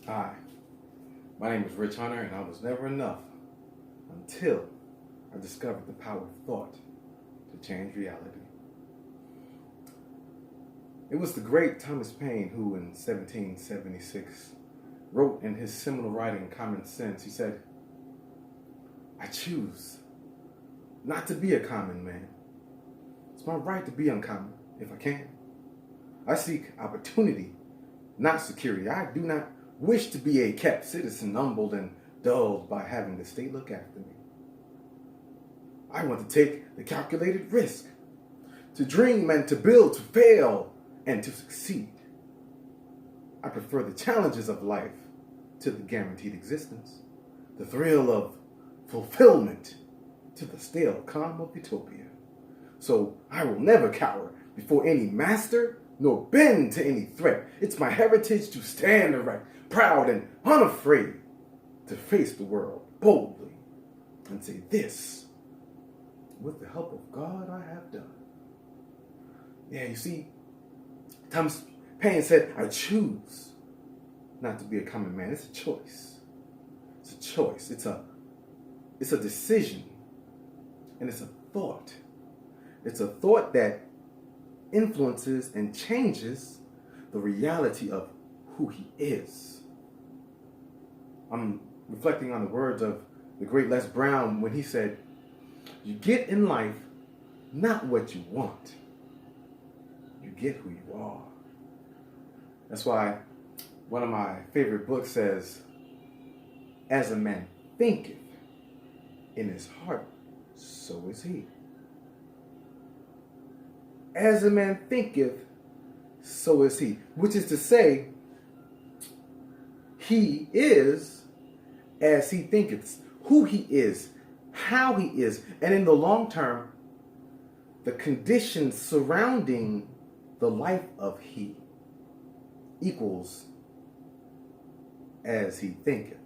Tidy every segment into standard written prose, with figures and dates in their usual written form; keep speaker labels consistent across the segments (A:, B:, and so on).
A: Hi, my name is Rich Hunter, and I was never enough until I discovered the power of thought to change reality. It was the great Thomas Paine who, in 1776, wrote in his seminal writing, Common Sense, he said, "I choose not to be a common man. It's my right to be uncommon, if I can. I seek opportunity, not security. I do not wish to be a kept citizen, humbled and dulled by having the state look after me. I want to take the calculated risk, to dream and to build, to fail and to succeed. I prefer the challenges of life to the guaranteed existence, the thrill of fulfillment to the stale calm of utopia. So I will never cower before any master, nor bend to any threat. It's my heritage to stand erect, proud and unafraid, to face the world boldly and say, this, with the help of God, I have done." Yeah, you see, Thomas Paine said, I choose not to be a common man. It's a choice. It's a choice. It's a decision. And it's a thought. It's a thought that influences and changes the reality of who he is. I'm reflecting on the words of the great Les Brown when he said, "You get in life not what you want. You get who you are." That's why one of my favorite books says, "As a man thinketh in his heart, so is he." As a man thinketh, so is he. Which is to say, he is as he thinketh. Who he is, how he is, and in the long term, the conditions surrounding the life of he equals as he thinketh.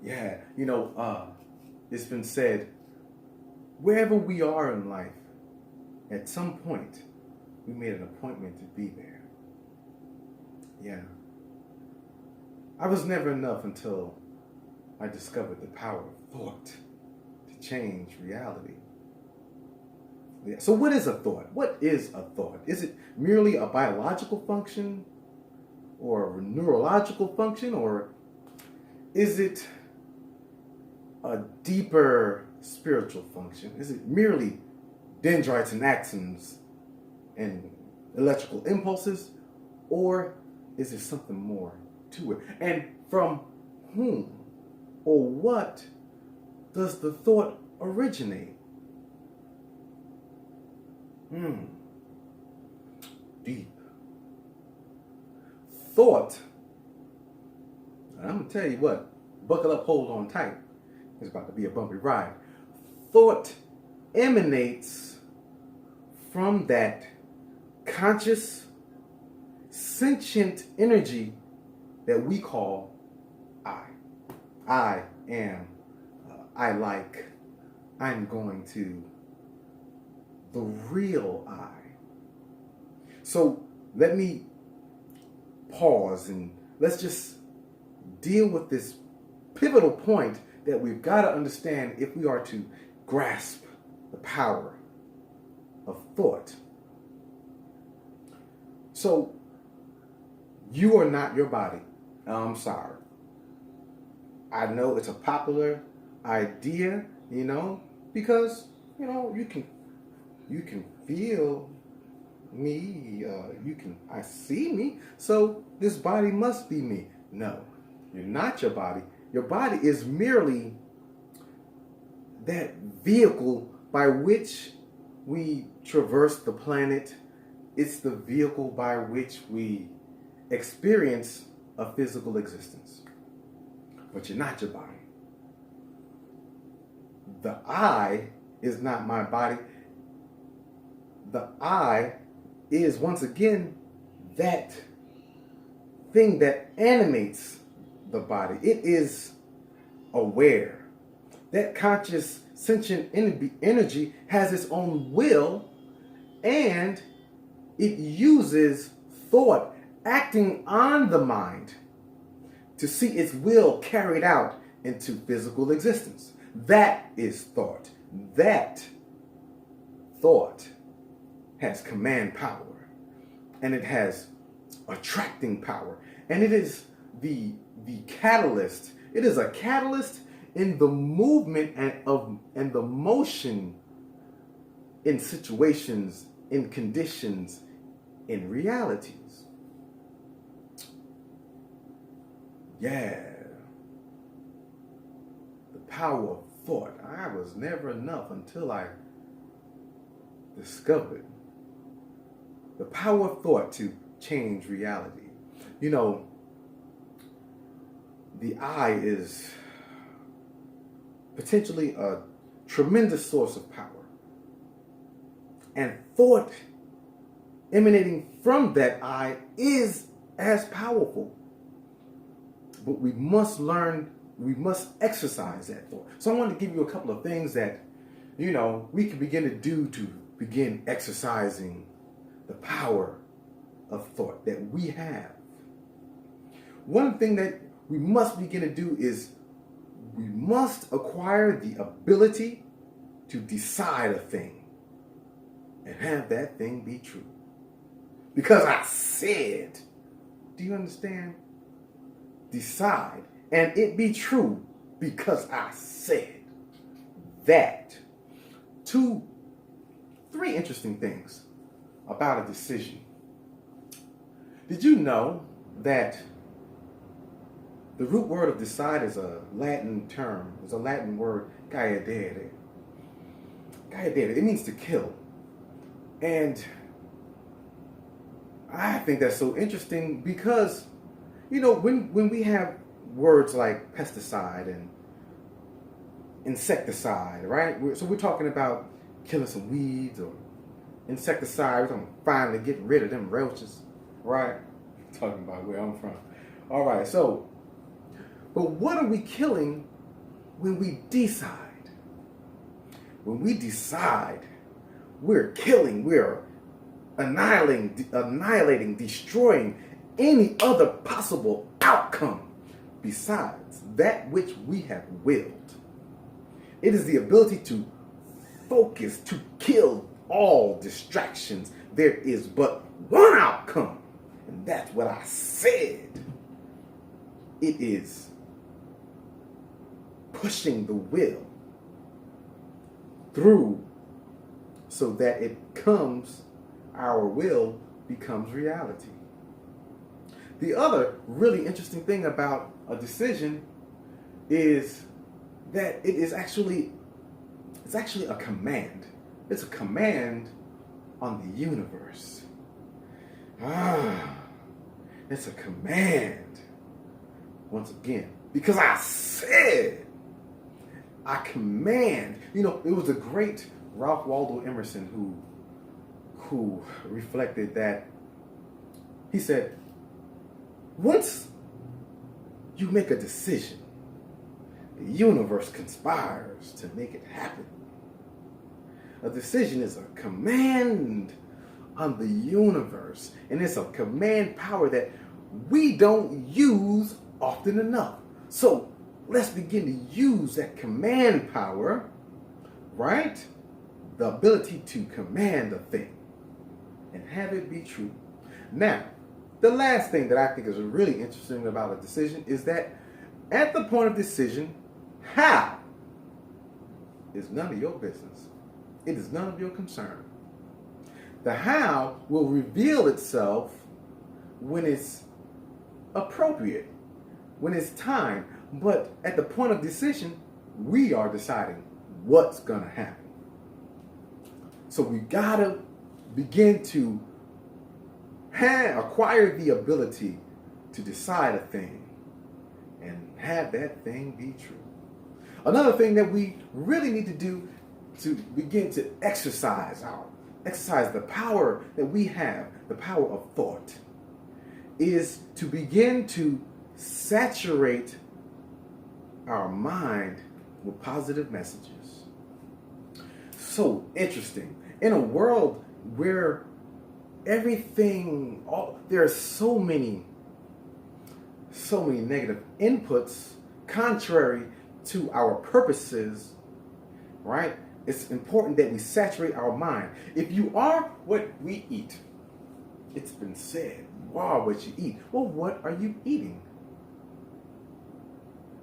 A: Yeah, it's been said, wherever we are in life, at some point, we made an appointment to be there. Yeah. I was never enough until I discovered the power of thought to change reality. Yeah. So what is a thought? What is a thought? Is it merely a biological function or a neurological function, or is it a deeper spiritual function? Is it merely dendrites and axons and electrical impulses, or is there something more to it? And from whom or what does the thought originate? Deep. Thought, and I'm going to tell you what, buckle up, hold on tight. It's about to be a bumpy ride. Thought emanates from that conscious, sentient energy that we call I. I am, I like, I'm going to, the real I. So let me pause and let's just deal with this pivotal point that we've got to understand if we are to grasp the power of thought. So, you are not your body. I'm sorry. I know it's a popular idea, because, you can feel me, I see me, so this body must be me. No, you're not your body. Your body is merely that vehicle by which we traverse the planet. It's the vehicle by which we experience a physical existence. But you're not your body. The I is not my body. The I is, once again, that thing that animates the body. It is aware. That conscious sentient energy has its own will, and it uses thought acting on the mind to see its will carried out into physical existence. That is thought. That thought has command power, and it has attracting power, and it is the catalyst. It is a catalyst in the movement and the motion in situations, in conditions, in realities. Yeah. The power of thought. I was never enough until I discovered the power of thought to change reality. You know, the eye is potentially a tremendous source of power. And thought emanating from that eye is as powerful. But we must learn, we must exercise that thought. So I want to give you a couple of things that, we can begin to do to begin exercising the power of thought that we have. One thing that we must begin to do is we must acquire the ability to decide a thing and have that thing be true. Because I said, do you understand? Decide and it be true because I said that. 3 interesting things about a decision. Did you know that the root word of decide is a Latin term? It's a Latin word, caedere. Caedere, it means to kill. And I think that's so interesting because, when we have words like pesticide and insecticide, right? So we're talking about killing some weeds, or insecticide, we're talking about finally getting rid of them roaches, right? Talking about where I'm from. All right, so, but what are we killing when we decide? When we decide, we're killing, we're annihilating, destroying any other possible outcome besides that which we have willed. It is the ability to focus, to kill all distractions. There is but one outcome, and that's what I said. It is pushing the will through so that our will becomes reality. The other really interesting thing about a decision is that it's actually a command. It's a command on the universe. It's a command. Once again, because I said, I command. It was a great Ralph Waldo Emerson who reflected that. He said, once you make a decision, the universe conspires to make it happen. A decision is a command on the universe, and it's a command power that we don't use often enough. So let's begin to use that command power, right? The ability to command a thing and have it be true. Now, the last thing that I think is really interesting about a decision is that at the point of decision, how is none of your business. It is none of your concern. The how will reveal itself when it's appropriate, when it's time. But at the point of decision, we are deciding what's going to happen. So we got to begin to acquire the ability to decide a thing and have that thing be true. Another thing that we really need to do to begin to exercise the power that we have, the power of thought, is to begin to saturate our mind with positive messages. So interesting. In a world where everything, there are so many negative inputs contrary to our purposes, right? It's important that we saturate our mind. If you are what we eat, it's been said, you are what you eat. Well, what are you eating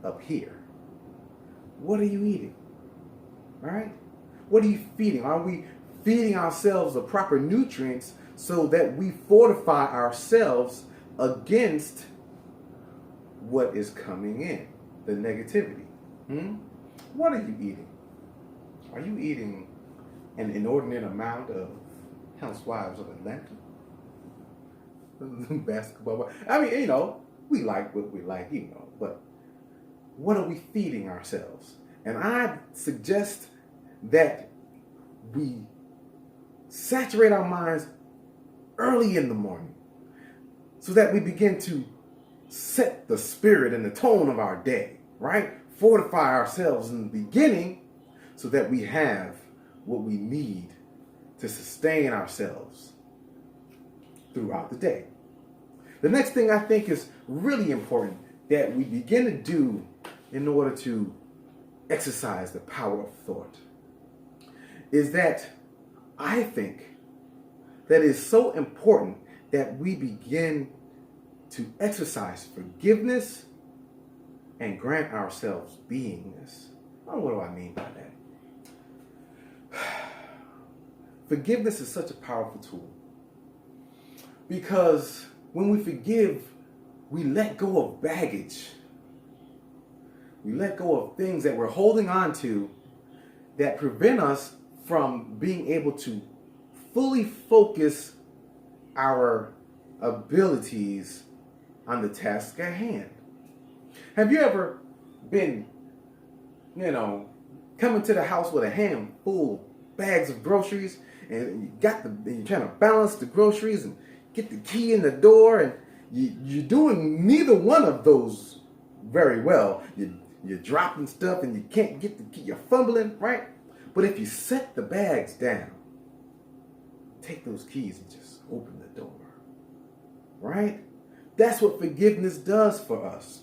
A: up here? What are you eating? All right? What are you feeding? Are we feeding ourselves the proper nutrients so that we fortify ourselves against what is coming in, the negativity? What are you eating? Are you eating an inordinate amount of Housewives of Atlanta? Basketball. I mean, we like what we like, but what are we feeding ourselves? And I suggest that we saturate our minds early in the morning so that we begin to set the spirit and the tone of our day, right? Fortify ourselves in the beginning so that we have what we need to sustain ourselves throughout the day. The next thing I think is really important that we begin to do in order to exercise the power of thought is that I think that it's so important that we begin to exercise forgiveness and grant ourselves beingness. Well, what do I mean by that? Forgiveness is such a powerful tool because when we forgive, we let go of baggage. We let go of things that we're holding on to that prevent us from being able to fully focus our abilities on the task at hand. Have you ever been, coming to the house with a handful of bags of groceries and you're trying to balance the groceries and get the key in the door and you're doing neither one of those very well. You're dropping stuff and you can't get the key. You're fumbling, right? But if you set the bags down, take those keys and just open the door, right? That's what forgiveness does for us.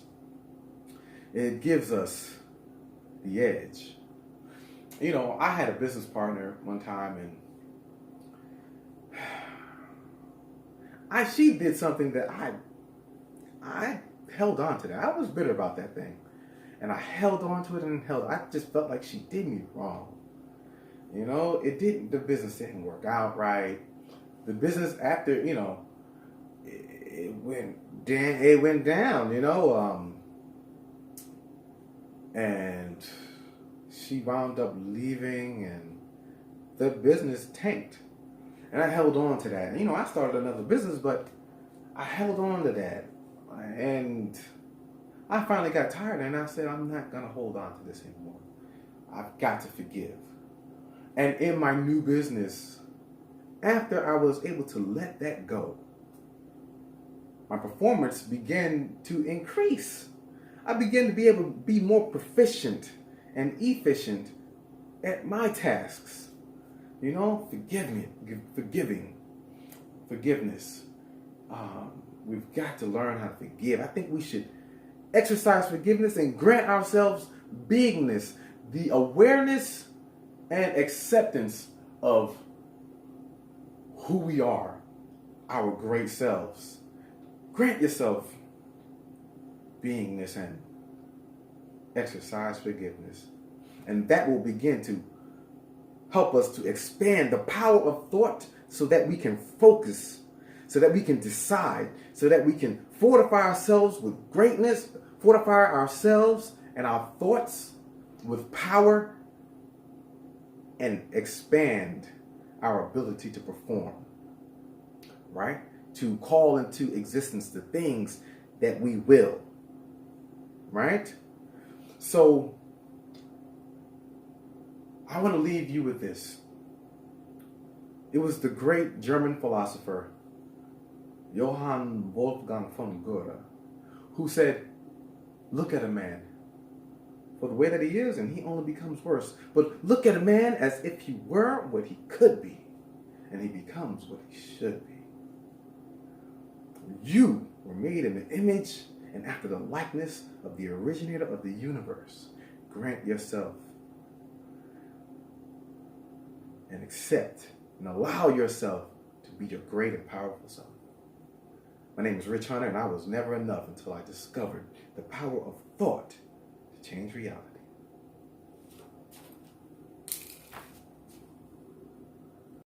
A: It gives us the edge. I had a business partner one time and she did something that I held on to that. I was bitter about that thing. And I held on to it and I just felt like she did me wrong. The business didn't work out right. The business after, it went down, and she wound up leaving and the business tanked. And I held on to that. I started another business, but I held on to that. And I finally got tired and I said, I'm not going to hold on to this anymore. I've got to forgive. And in my new business, after I was able to let that go, my performance began to increase. I began to be able to be more proficient and efficient at my tasks. Forgiveness. We've got to learn how to forgive. I think we should exercise forgiveness and grant ourselves beingness, the awareness and acceptance of who we are, our great selves. Grant yourself beingness and exercise forgiveness. And that will begin to help us to expand the power of thought so that we can focus, so that we can decide, so that we can fortify ourselves with greatness, fortify ourselves and our thoughts with power, and expand our ability to perform, right? To call into existence the things that we will, right? So I want to leave you with this. It was the great German philosopher Johann Wolfgang von Goethe who said, look at a man for the way that he is and he only becomes worse. But look at a man as if he were what he could be and he becomes what he should be. You were made in the image and after the likeness of the originator of the universe. Grant yourself and accept and allow yourself to be your great and powerful self. My name is Rich Hunter, and I was never enough until I discovered the power of thought to change reality.